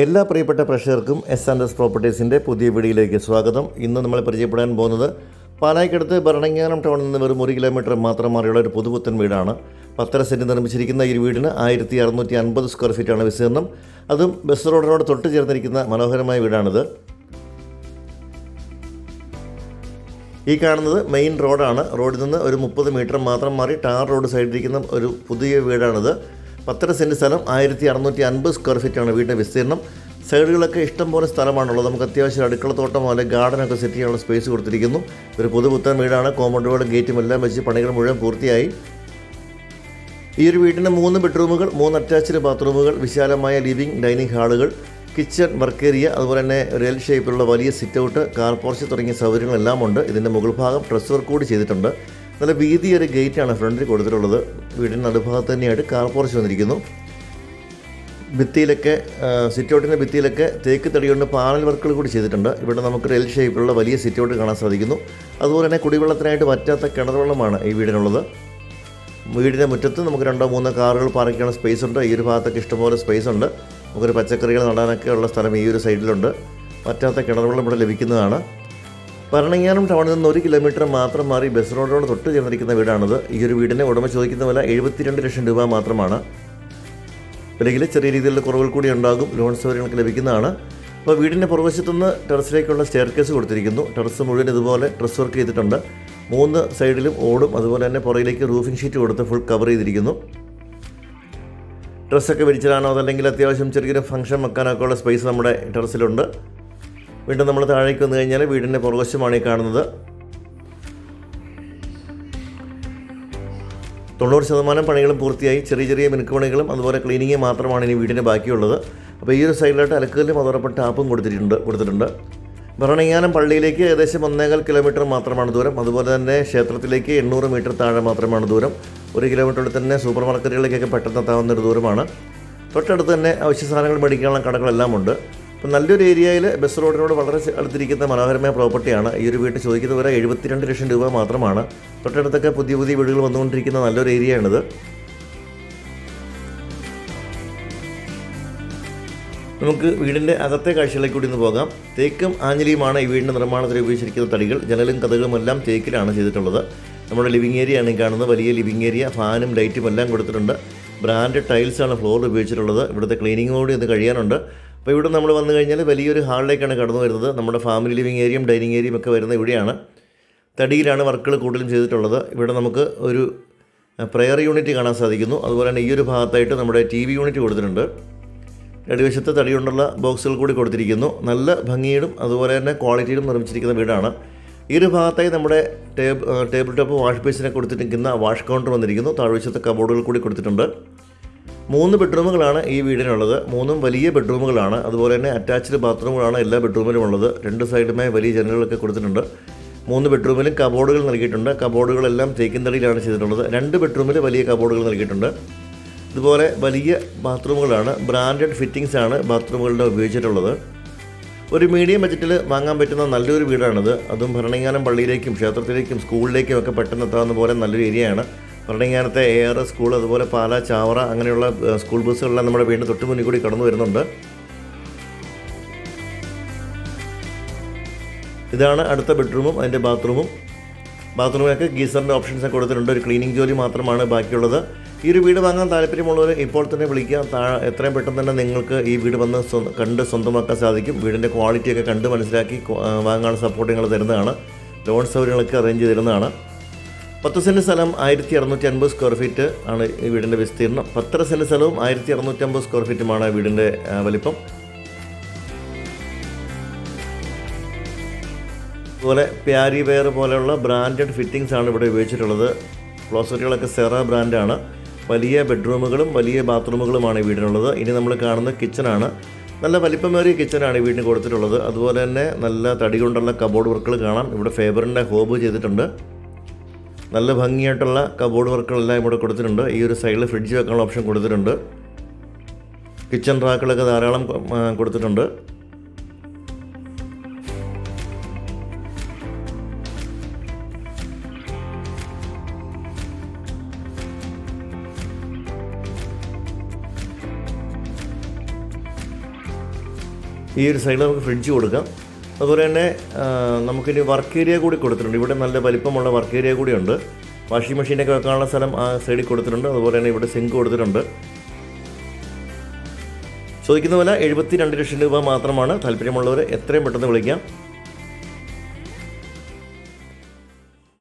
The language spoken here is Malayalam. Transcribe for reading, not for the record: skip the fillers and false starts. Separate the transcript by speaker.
Speaker 1: എല്ലാ പ്രിയപ്പെട്ട പ്രേക്ഷകർക്കും എസ് പ്രോപ്പർട്ടീസിൻ്റെ പുതിയ വീഡിയോയിലേക്ക് സ്വാഗതം. ഇന്ന് നമ്മൾ പരിചയപ്പെടാൻ പോകുന്നത് പാലായ്ക്കടുത്ത് ഭരണങ്ങാനം ടൗണിൽ നിന്ന് വെറും 1 കിലോമീറ്റർ മാത്രം മാറിയുള്ള ഒരു പുതുപുത്തൻ വീടാണ്. 10 സെൻറ്റ് നിർമ്മിച്ചിരിക്കുന്ന ഈ വീടിന് 1650 സ്ക്വയർ ഫീറ്റാണ് വിസ്തീർണം. അതും ബസ് റോഡിനോട് തൊട്ട് ചേർന്നിരിക്കുന്ന മനോഹരമായ വീടാണിത്. ഈ കാണുന്നത് മെയിൻ റോഡാണ്. റോഡിൽ നിന്ന് ഒരു 30 മീറ്റർ മാത്രം മാറി ടാർ റോഡ് സൈഡിലിരിക്കുന്ന ഒരു പുതിയ വീടാണിത്. 10 സെൻറ്റ് സ്ഥലം, 1650 സ്ക്വയർ ഫീറ്റാണ് വീടിൻ്റെ വിസ്തീർണം. സൈഡുകളൊക്കെ ഇഷ്ടം പോലെ സ്ഥലമാണുള്ളത്. നമുക്ക് അത്യാവശ്യം അടുക്കളത്തോട്ടം പോലെ ഗാർഡനൊക്കെ സെറ്റ് ചെയ്യാനുള്ള സ്പേസ് കൊടുത്തിരിക്കുന്നു. ഒരു പുതുപുത്തൻ വീടാണ്. കോമ്പൗണ്ട് വാളും ഗേറ്റും എല്ലാം വെച്ച് പണികൾ മുഴുവൻ പൂർത്തിയായി. ഈ ഒരു വീടിന് 3 ബെഡ്റൂമുകൾ, 3 അറ്റാച്ച്ഡ് ബാത്റൂമുകൾ, വിശാലമായ ലിവിംഗ്, ഡൈനിങ് ഹാളുകൾ, കിച്ചൺ, വർക്ക് ഏരിയ, അതുപോലെ തന്നെ ഒരു എൽ ഷേപ്പിലുള്ള വലിയ സിറ്റ് ഔട്ട്, കാർ പോർച്ച് തുടങ്ങിയ സൗകര്യങ്ങളെല്ലാം ഉണ്ട്. ഇതിൻ്റെ മുകൾ ഭാഗം ഡ്രസ് വർക്ക് കൂടി ചെയ്തിട്ടുണ്ട്. നല്ല വീതിയൊരു ഗേറ്റാണ് ഫ്രണ്ടിൽ കൊടുത്തിട്ടുള്ളത്. വീടിന് നടുഭാഗത്ത് തന്നെയായിട്ട് കാർ പോർച്ച് വന്നിരിക്കുന്നു. ഭിത്തിയിലൊക്കെ സിറ്റ് ഔട്ടിൻ്റെ ഭിത്തിയിലൊക്കെ തേക്ക് തടി കൊണ്ട് പാനൽ വർക്കുകൾ കൂടി ചെയ്തിട്ടുണ്ട്. ഇവിടെ നമുക്കൊരു എൽ ഷേപ്പിലുള്ള വലിയ സിറ്റ് ഔട്ട് കാണാൻ സാധിക്കുന്നു. അതുപോലെ തന്നെ കുടിവെള്ളത്തിനായിട്ട് വറ്റാത്ത കിണർ വെള്ളമാണ് ഈ വീടിനുള്ളത്. വീടിൻ്റെ മുറ്റത്ത് നമുക്ക് 2-3 കാറുകൾ പാർക്ക് ചെയ്യാനുള്ള സ്പേസ് ഉണ്ട്. ഈ ഒരു ഭാഗത്തൊക്കെ ഇഷ്ടംപോലെ സ്പേസ് ഉണ്ട്. നമുക്കൊരു പച്ചക്കറികൾ നടാനൊക്കെ ഉള്ള സ്ഥലം ഈ ഒരു സൈഡിലുണ്ട്. വറ്റാത്ത കിണർ വെള്ളം ഇവിടെ ലഭിക്കുന്നതാണ്. ഭരണങ്ങാനം ടൗണിൽ നിന്ന് 1 കിലോമീറ്റർ മാത്രം മാറി ബസ് റോഡിനോട് തൊട്ട് ചേർന്നിരിക്കുന്ന വീടാണിത്. ഈ ഒരു വീടിന് ഉടമ ചോദിക്കുന്ന വില 72 ലക്ഷം രൂപ മാത്രമാണ്. വിലയിൽ ചെറിയ രീതിയിലുള്ള കുറവുകൾ കൂടി ഉണ്ടാകും. ലോൺ സൗകര്യങ്ങൾക്ക് ലഭിക്കുന്നതാണ്. അപ്പോൾ വീടിൻ്റെ പുറവശത്തുനിന്ന് ടെറസിലേക്കുള്ള സ്റ്റെയർ കേസ് കൊടുത്തിരിക്കുന്നു. ടെറസ് മുഴുവൻ ഇതുപോലെ ഡ്രസ് വർക്ക് ചെയ്തിട്ടുണ്ട്. 3 സൈഡിലും ഓടും, അതുപോലെ തന്നെ പുറകിലേക്ക് റൂഫിംഗ് ഷീറ്റ് കൊടുത്ത് ഫുൾ കവർ ചെയ്തിരിക്കുന്നു. ഡ്രസ്സൊക്കെ വിരിച്ചിടാനോ അതല്ലെങ്കിൽ അത്യാവശ്യം ചെറിയൊരു ഫംഗ്ഷൻ വെക്കാനൊക്കെ ഉള്ള സ്പേസ് നമ്മുടെ ടെറസിലുണ്ട്. വീണ്ടും നമ്മൾ താഴേക്ക് വന്നു കഴിഞ്ഞാൽ വീടിൻ്റെ പുറകുവശമാണ് ഈ കാണുന്നത്. 90% പണികളും പൂർത്തിയായി. ചെറിയ ചെറിയ മിനുക്ക് പണികളും അതുപോലെ ക്ലീനിങ് മാത്രമാണ് ഇനി വീടിന് ബാക്കിയുള്ളത്. അപ്പോൾ ഈ ഒരു സൈഡിലായിട്ട് അലക്കല്ലും അതോടൊപ്പം ടാപ്പും കൊടുത്തിട്ടുണ്ട്. ഭരണങ്ങാനം പള്ളിയിലേക്ക് ഏകദേശം 1.25 കിലോമീറ്റർ മാത്രമാണ് ദൂരം. അതുപോലെ തന്നെ ക്ഷേത്രത്തിലേക്ക് 800 മീറ്റർ താഴെ മാത്രമാണ് ദൂരം. 1 കിലോമീറ്ററിൽ തന്നെ സൂപ്പർ മാർക്കറ്റുകളിലേക്കൊക്കെ പെട്ടെന്ന് എത്താവുന്നൊരു ദൂരമാണ്. തൊട്ടടുത്ത് തന്നെ അവശ്യ സാധനങ്ങൾ മേടിക്കാനുള്ള കടകളെല്ലാം ഉണ്ട്. അപ്പോൾ നല്ലൊരു ഏരിയയിൽ ബസ് റോഡിനോട് വളരെ അടുത്തിരിക്കുന്ന മനോഹരമായ പ്രോപ്പർട്ടിയാണ്. ഈ ഒരു വീട്ടിൽ ചോദിക്കുന്ന വില 72 ലക്ഷം രൂപ മാത്രമാണ്. തൊട്ടടുത്തൊക്കെ പുതിയ വീടുകൾ വന്നുകൊണ്ടിരിക്കുന്ന നല്ലൊരു ഏരിയയാണിത്. നമുക്ക് വീടിൻ്റെ അകത്തെ കാഴ്ചകളിലേക്ക് കൂടി ഒന്ന് പോകാം. തേക്കും ആഞ്ഞിലിയുമാണ് ഈ വീടിൻ്റെ നിർമ്മാണത്തിൽ ഉപയോഗിച്ചിരിക്കുന്ന തടികൾ. ജനലും കതകളും എല്ലാം തേക്കിലാണ് ചെയ്തിട്ടുള്ളത്. നമ്മുടെ ലിവിങ് ഏരിയയാണ് ഈ കാണുന്നത്. വലിയ ലിവിങ് ഏരിയ, ഫാനും ലൈറ്റും എല്ലാം കൊടുത്തിട്ടുണ്ട്. ബ്രാൻഡ് ടൈൽസാണ് ഫ്ലോറിൽ ഉപയോഗിച്ചിട്ടുള്ളത്. ഇവിടുത്തെ ക്ലീനിങ് കൂടി ഇത് കഴിയാനുണ്ട്. അപ്പോൾ ഇവിടെ നമ്മൾ വന്നു കഴിഞ്ഞാൽ വലിയൊരു ഹാളിലേക്കാണ് കടന്നു വരുന്നത്. നമ്മുടെ ഫാമിലി ലിവിങ് ഏരിയയും ഡൈനിങ് ഏരിയയും ഒക്കെ വരുന്നത് ഇവിടെയാണ്. തടിയിലാണ് വർക്കുകൾ കൂടുതലും ചെയ്തിട്ടുള്ളത്. ഇവിടെ നമുക്ക് ഒരു പ്രെയർ യൂണിറ്റ് കാണാൻ സാധിക്കുന്നു. അതുപോലെ തന്നെ ഈ ഒരു ഭാഗത്തായിട്ട് നമ്മുടെ TV യൂണിറ്റ് കൊടുത്തിട്ടുണ്ട്. അടിവശത്ത് തടി കൊണ്ടുള്ള ബോക്സുകൾ കൂടി കൊടുത്തിരിക്കുന്നു. നല്ല ഭംഗിയിലും അതുപോലെ തന്നെ ക്വാളിറ്റിയിലും നിർമ്മിച്ചിരിക്കുന്ന വീടാണ്. ഈ ഒരു ഭാഗത്തായി നമ്മുടെ ടേബിൾ ടോപ്പ് വാഷ് ബേസിനെ കൊടുത്തിരിക്കുന്ന വാഷ് കൗണ്ടർ വന്നിരിക്കുന്നു. താഴ്വശത്തെ കബോർഡുകൾ കൂടി കൊടുത്തിട്ടുണ്ട്. 3 ബെഡ്റൂമുകളാണ് ഈ വീടിനുള്ളത്. 3 വലിയ ബെഡ്റൂമുകളാണ്. അതുപോലെ തന്നെ അറ്റാച്ച്ഡ് ബാത്റൂമുകളാണ് എല്ലാ ബെഡ്റൂമിലും ഉള്ളത്. 2 സൈഡുമായി വലിയ ജനലുകളൊക്കെ കൊടുത്തിട്ടുണ്ട്. 3 ബെഡ്റൂമിലും കബോർഡുകൾ നൽകിയിട്ടുണ്ട്. കബോർഡുകളെല്ലാം തേക്കിൻ തടിയിലാണ് ചെയ്തിട്ടുള്ളത്. 2 ബെഡ്റൂമിൽ വലിയ കബോർഡുകൾ നൽകിയിട്ടുണ്ട്. ഇതുപോലെ വലിയ ബാത്റൂമുകളാണ്. ബ്രാൻഡഡ് ഫിറ്റിങ്സ് ആണ് ബാത്റൂമുകളുടെ ഉപയോഗിച്ചിട്ടുള്ളത്. ഒരു മീഡിയം ബജറ്റിൽ വാങ്ങാൻ പറ്റുന്ന നല്ലൊരു വീടാണിത്. അതും ഭരണങ്ങാനം പള്ളിയിലേക്കും ക്ഷേത്രത്തിലേക്കും സ്കൂളിലേക്കും ഒക്കെ പെട്ടെന്ന് എത്താവുന്ന പോലെ നല്ലൊരു ഏരിയയാണ്. ഭരണങ്ങാനത്തെ AR സ്കൂൾ, അതുപോലെ പാല, ചാവറ അങ്ങനെയുള്ള സ്കൂൾ ബസ്സുകളെല്ലാം നമ്മുടെ വീടിന് തൊട്ട് മുന്നിൽ കൂടി കടന്നു വരുന്നുണ്ട്. ഇതാണ് അടുത്ത ബെഡ്റൂമും അതിൻ്റെ ബാത്റൂമിനൊക്കെ ഗീസറിൻ്റെ ഓപ്ഷൻസൊക്കെ കൊടുത്തിട്ടുണ്ട്. ഒരു ക്ലീനിങ് ജോലി മാത്രമാണ് ബാക്കിയുള്ളത്. ഈ ഒരു വീട് വാങ്ങാൻ താല്പര്യമുള്ളവർ ഇപ്പോൾ തന്നെ വിളിക്കുക. എത്രയും പെട്ടെന്ന് തന്നെ നിങ്ങൾക്ക് ഈ വീട് വന്ന് കണ്ട് സ്വന്തമാക്കാൻ സാധിക്കും. വീടിൻ്റെ ക്വാളിറ്റിയൊക്കെ കണ്ട് മനസ്സിലാക്കി വാങ്ങാനുള്ള സപ്പോർട്ട് നിങ്ങൾ തരുന്നതാണ്. ലോൺ സൗകര്യങ്ങളൊക്കെ അറേഞ്ച് ചെയ്ത് തരുന്നതാണ്. 10 സെൻറ്റ് സ്ഥലം, 1650 സ്ക്വയർ ഫീറ്റ് ആണ് ഈ വീടിൻ്റെ വിസ്തീർണം. 10 സെൻറ്റ് സ്ഥലവും 1650 സ്ക്വയർ ഫീറ്റുമാണ് വീടിൻ്റെ വലിപ്പം. അതുപോലെ പ്യാരി വെയർ പോലെയുള്ള ബ്രാൻഡഡ് ഫിറ്റിങ്സ് ആണ് ഇവിടെ ഉപയോഗിച്ചിട്ടുള്ളത്. ക്ലോസറ്റുകളൊക്കെ സെറ ബ്രാൻഡാണ്. വലിയ ബെഡ്റൂമുകളും വലിയ ബാത്റൂമുകളുമാണ് ഈ വീടിനുള്ളത്. ഇനി നമ്മൾ കാണുന്ന കിച്ചണാണ്. നല്ല വലിപ്പമേറിയ കിച്ചണാണ് ഈ വീടിന് കൊടുത്തിട്ടുള്ളത്. അതുപോലെ തന്നെ നല്ല തടി കൊണ്ടുള്ള കബോർഡ് വർക്കുകൾ കാണാം. ഇവിടെ ഫേബറിൻ്റെ ഹോബ് ചെയ്തിട്ടുണ്ട്. നല്ല ഭംഗിയായിട്ടുള്ള കബോർഡ് വർക്കുകളെല്ലാം ഇവിടെ കൊടുത്തിട്ടുണ്ട്. ഈ ഒരു സൈഡിൽ ഫ്രിഡ്ജ് വെക്കാനുള്ള ഓപ്ഷൻ കൊടുത്തിട്ടുണ്ട്. കിച്ചൺ റാക്കുകളൊക്കെ ധാരാളം കൊടുത്തിട്ടുണ്ട്. ഈ ഒരു സൈഡിൽ നമുക്ക് ഫ്രിഡ്ജ് കൊടുക്കാം. അതുപോലെ തന്നെ നമുക്കിനി വർക്ക് ഏരിയ കൂടി കൊടുത്തിട്ടുണ്ട്. ഇവിടെ നല്ല വലിപ്പമുള്ള വർക്ക് ഏരിയ കൂടിയുണ്ട്. വാഷിംഗ് മെഷീനൊക്കെ വെക്കാനുള്ള സ്ഥലം ആ സൈഡിൽ കൊടുത്തിട്ടുണ്ട്. അതുപോലെ തന്നെ ഇവിടെ സിങ്ക് കൊടുത്തിട്ടുണ്ട്. ചോദിക്കുന്ന വില 72 ലക്ഷം രൂപ മാത്രമാണ്. താല്പര്യമുള്ളവർ എത്രയും പെട്ടെന്ന് വിളിക്കാം.